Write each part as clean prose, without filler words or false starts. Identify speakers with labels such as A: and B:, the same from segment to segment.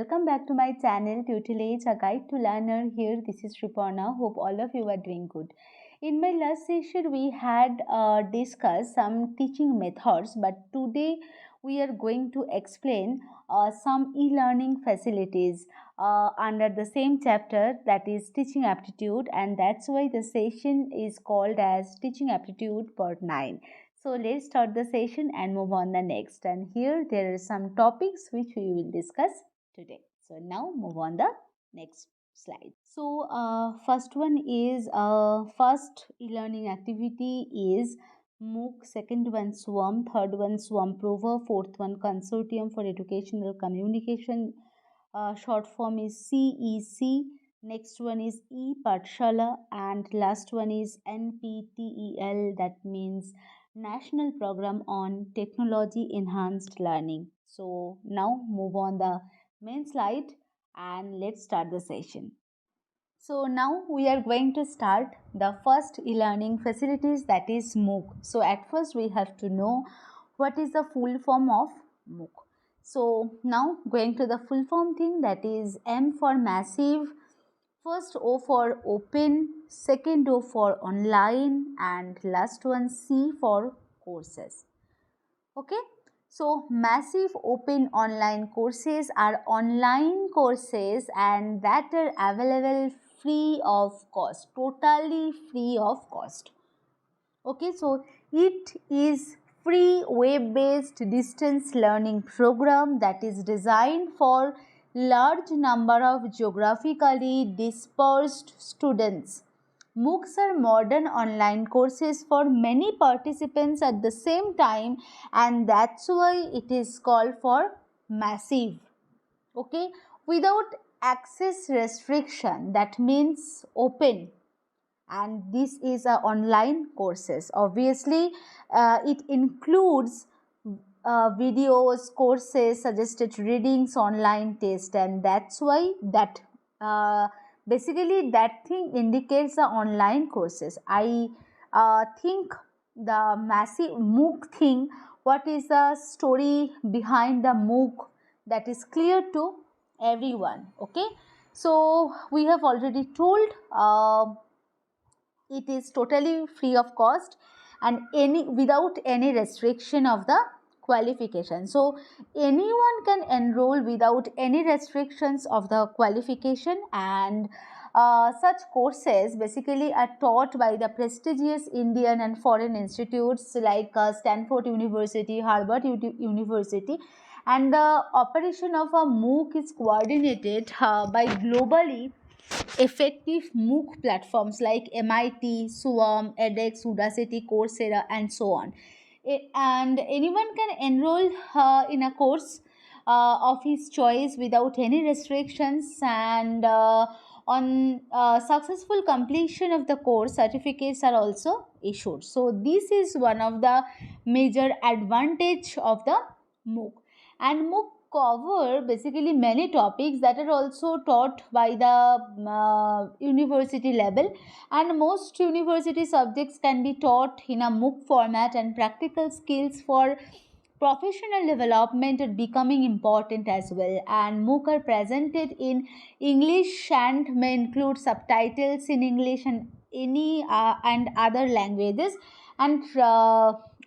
A: welcome back to my channel Tutelage, a guide to learner. Here, this is Sriparna. Hope all of you are doing good. In my last session, we had discussed some teaching methods, but today we are going to explain some e-learning facilities under the same chapter, that is teaching aptitude, and that's why the session is called as teaching aptitude part 9. So let's start the session and move on the next. And here there are some topics which we will discuss today. So now move on the next slide. So first one is first e-learning activity is MOOC, second one SWAM, third one SWAM Prover, fourth one Consortium for Educational Communication, short form is CEC. Next one is e-Pathshala, and last one is NPTEL, that means National Program on Technology Enhanced Learning. So now move on the main slide and let's start the session. So now we are going to start the first e-learning facilities, that is MOOC. So at first we have to know what is the full form of MOOC. So now going to the full form thing, that is M for massive, first O for open, second O for online, and last one C for courses. Okay, so massive open online courses are online courses and that are available free of cost, totally free of cost. Okay, so it is free web-based distance learning program that is designed for large number of geographically dispersed students. MOOCs are modern online courses for many participants at the same time, and that's why it is called for massive. Okay, without access restriction, that means open, and this is a online courses. Obviously it includes videos, courses, suggested readings, online test, and that's why that basically that thing indicates the online courses. I think the massive MOOC thing, what is the story behind the MOOC, that is clear to everyone. Okay, so we have already told it is totally free of cost and without any restriction of the qualification. So anyone can enroll without any restrictions of the qualification, and such courses basically are taught by the prestigious Indian and foreign institutes like Stanford University, Harvard University, and the operation of a MOOC is coordinated by globally effective MOOC platforms like MIT, SWAM, edX, Udacity, Coursera, and so on. And anyone can enroll in a course of his choice without any restrictions, and on successful completion of the course, certificates are also issued. So this is one of the major advantage of the MOOC. And MOOC cover basically many topics that are also taught by the university level, and most university subjects can be taught in a MOOC format, and practical skills for professional development are becoming important as well. And MOOC are presented in English and may include subtitles in English and any and other languages, and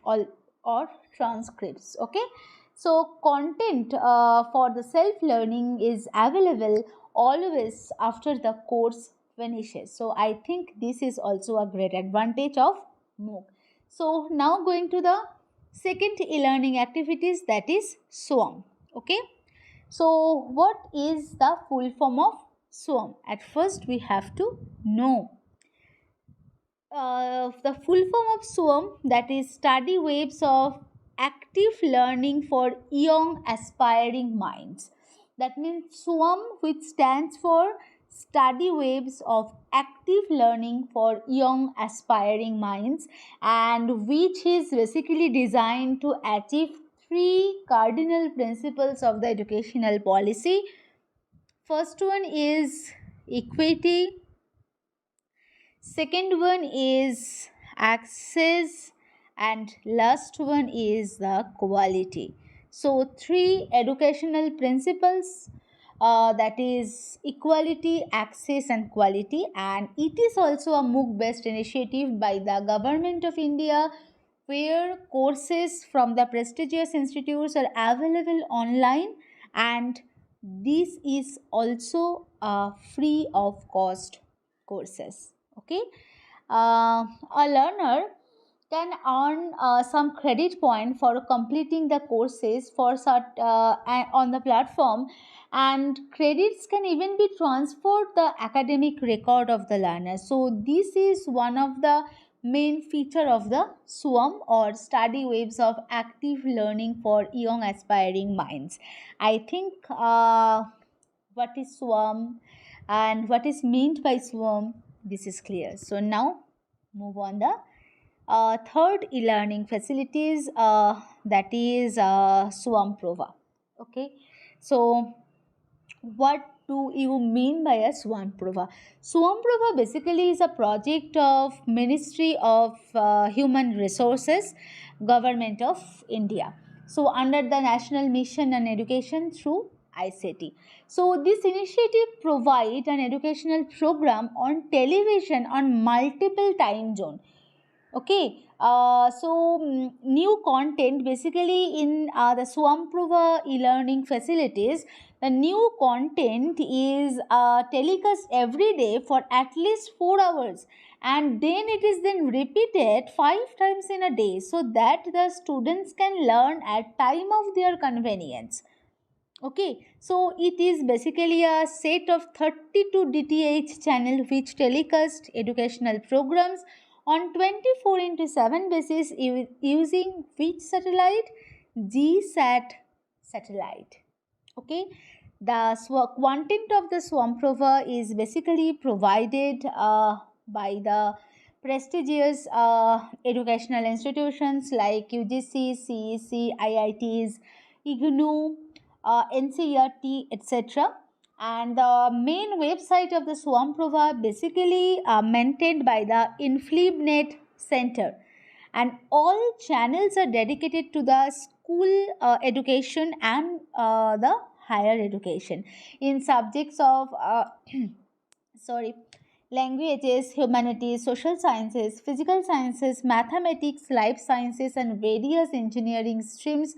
A: or transcripts. Okay, so content for the self-learning is available always after the course finishes. So I think this is also a great advantage of MOOC. So now going to the second e-learning activities, that is SWAM. Okay, so what is the full form of SWAM? At first we have to know the full form of SWAM, that is study waves of active learning for young aspiring minds. That means SWAM, which stands for study waves of active learning for young aspiring minds, and which is basically designed to achieve three cardinal principles of the educational policy. First one is equity, second one is access, and last one is the quality. So three educational principles that is equality, access, and quality. And it is also a MOOC based initiative by the Government of India, where courses from the prestigious institutes are available online, and this is also free of cost courses. Okay, a learner can earn some credit point for completing the courses for on the platform, and credits can even be transferred the academic record of the learner. So this is one of the main feature of the SWAM, or study waves of active learning for young aspiring minds. I think what is SWAM and what is meant by SWAM, this is clear. So now move on the third e-learning facilities, that is Swamprova. Okay, so what do you mean by a Swamprova? Swamprova basically is a project of Ministry of Human Resources, Government of India. So under the National Mission on Education through ICT. So this initiative provides an educational program on television on multiple time zone. Okay, new content basically in the Swamprova e-learning facilities. The new content is telecast every day for at least 4 hours, and then it is then repeated 5 times in a day, so that the students can learn at time of their convenience. Okay, so it is basically a set of 32 DTH channel which telecast educational programs on 24 into 7 basis using which satellite? GSAT satellite. Okay, the content of the Swamprova is basically provided by the prestigious educational institutions like UGC, CEC, IITs, IGNU, NCERT, etc. And the main website of the Swamprova basically maintained by the InflibNet Center, and all channels are dedicated to the school education and the higher education in subjects of sorry, languages, humanities, social sciences, physical sciences, mathematics, life sciences, and various engineering streams,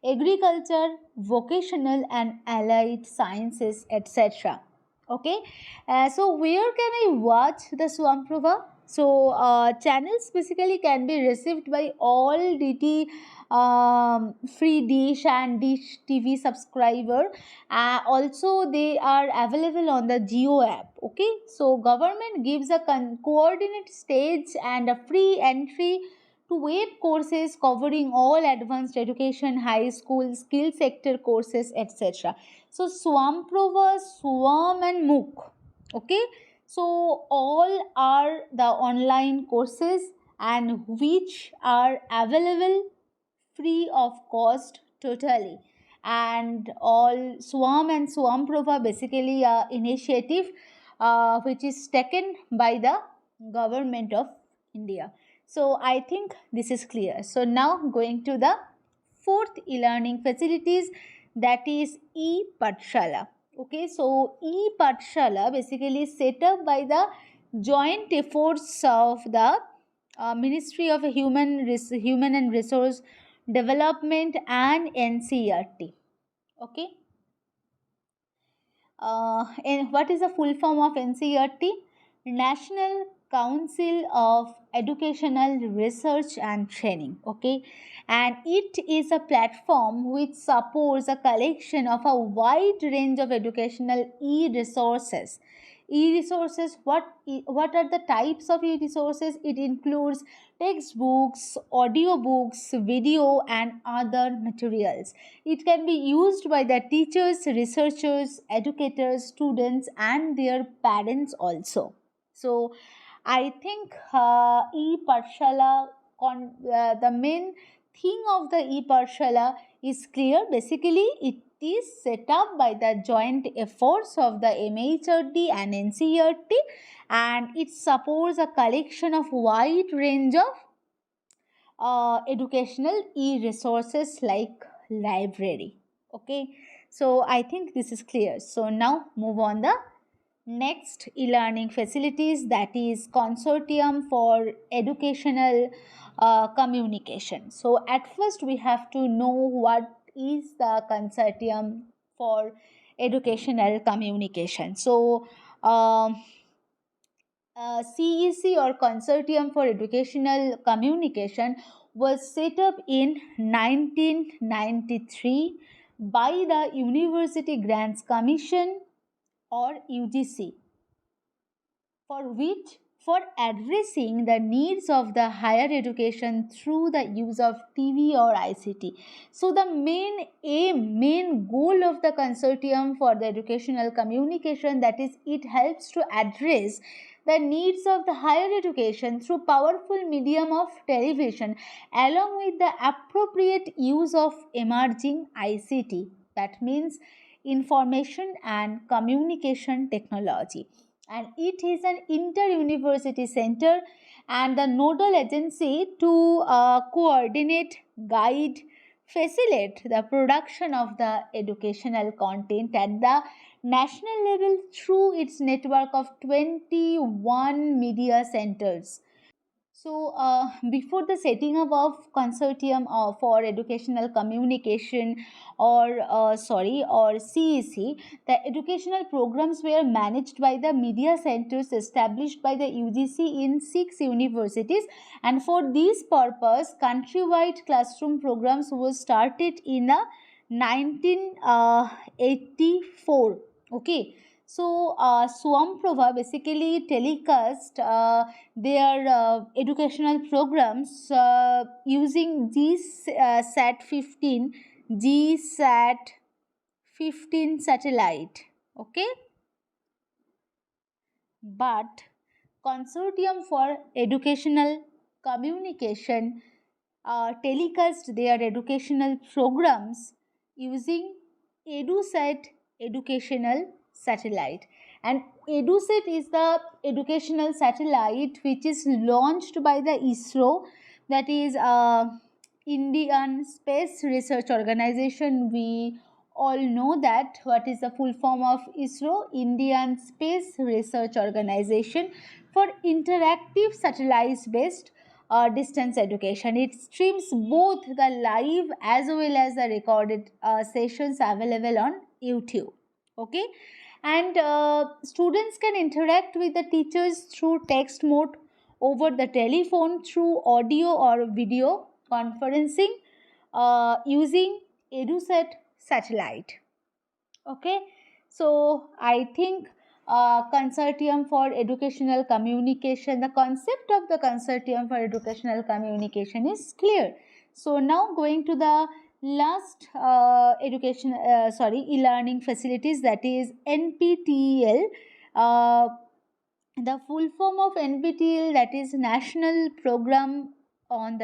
A: agriculture, vocational and allied sciences, etc. Okay, so where can I watch the Swamprova? So channels basically can be received by all DT free dish and dish TV subscriber. Also they are available on the Geo app. Okay, so government gives a coordinate stage and a free entry to web courses covering all advanced education, high school, skill sector courses, etc. So Swamprova, Swam and MOOC. Okay, so all are the online courses and which are available free of cost totally. And all Swam and Swamprova basically a initiative which is taken by the government of India. So I think this is clear. So now going to the fourth e-learning facilities, that is e-Pathshala. Okay, so e-Pathshala basically set up by the joint efforts of the Ministry of Human and Resource Development and NCERT. Okay, and what is the full form of NCERT? National Council of Educational Research and Training. Okay, and it is a platform which supports a collection of a wide range of educational e-resources. E-resources, what are the types of e-resources? It includes textbooks, audiobooks, video, and other materials. It can be used by the teachers, researchers, educators, students, and their parents also. So, I think the main thing of the e-Pathshala is clear. Basically, it is set up by the joint efforts of the MHRD and NCERT, and it supports a collection of wide range of educational e-resources like library. Okay, So I think this is clear. So now move on the next e-learning facilities, that is consortium for educational communication. So at first we have to know what is the consortium for educational communication. So CEC or Consortium for Educational Communication was set up in 1993 by the University Grants Commission or UGC, for addressing the needs of the higher education through the use of TV or ICT. So the main goal of the consortium for the educational communication, that is, it helps to address the needs of the higher education through powerful medium of television, along with the appropriate use of emerging ICT, that means information and communication technology. And it is an inter-university center and the nodal agency to coordinate, guide, facilitate the production of the educational content at the national level through its network of 21 media centers. So, before the setting up of consortium for educational communication or CEC, the educational programs were managed by the media centers established by the UGC in 6 universities, and for this purpose, countrywide classroom programs were started in 1984. Okay. So, Swamprova basically telecast their educational programs using GSAT 15 satellite. Okay, but Consortium for Educational Communication telecast their educational programs using EduSat educational satellite. And EduSat is the educational satellite which is launched by the ISRO, that is Indian Space Research Organization. We all know that what is the full form of ISRO, Indian Space Research Organization, for interactive satellite based distance education. It streams both the live as well as the recorded sessions available on YouTube. Okay, and students can interact with the teachers through text mode, over the telephone, through audio or video conferencing using EduSat satellite. Okay, so I think consortium for educational communication, the concept of the consortium for educational communication is clear. So now going to the last e-learning facilities, that is NPTEL. The full form of NPTEL, that is National Program on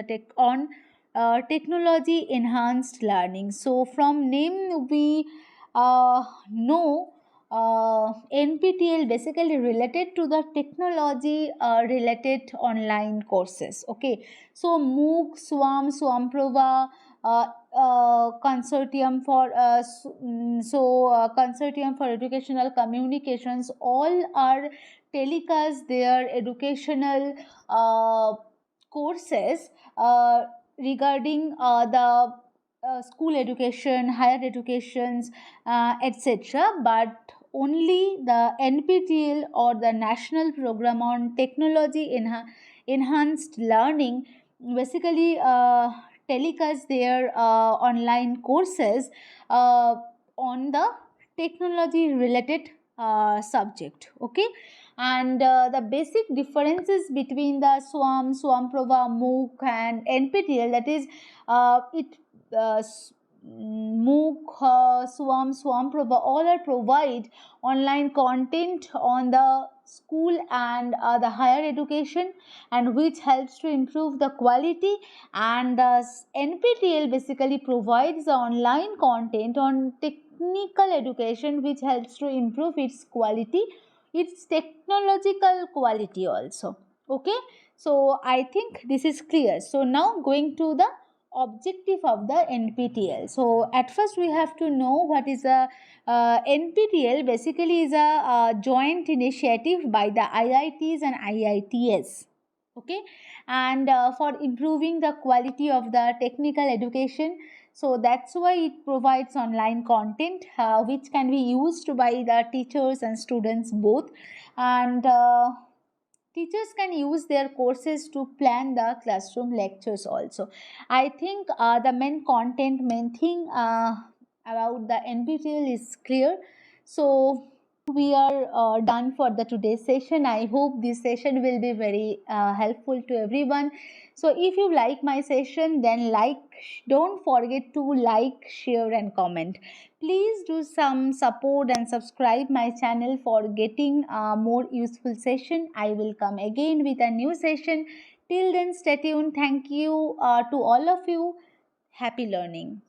A: Technology Enhanced Learning. So from name we know NPTEL basically related to the technology related online courses. Okay, so MOOC, Swamprova, consortium for consortium for educational communications, all are telecast their educational courses regarding the school education, higher educations, etc. But only the NPTEL or the National Program on Technology Enhanced Learning basically telecast their online courses on the technology related subject. Okay, and the basic differences between the Swamprova, MOOC and NPTEL, that is MOOC, Swamprova, all are provide online content on the school and the higher education, and which helps to improve the quality, and the NPTEL basically provides the online content on technical education, which helps to improve its quality, its technological quality also. Okay, so I think this is clear. So now going to the objective of the NPTEL. So at first we have to know what is a NPTEL. Basically is a joint initiative by the IITs and IITS. Okay, and for improving the quality of the technical education. So that's why it provides online content which can be used by the teachers and students both, and teachers can use their courses to plan the classroom lectures also. I think the main thing about the NPTEL is clear. So we are done for the today's session. I hope this session will be very helpful to everyone. So if you like my session, then don't forget to like, share and comment. Please do some support and subscribe my channel for getting more useful session. I will come again with a new session. Till then, stay tuned. Thank you to all of you. Happy learning.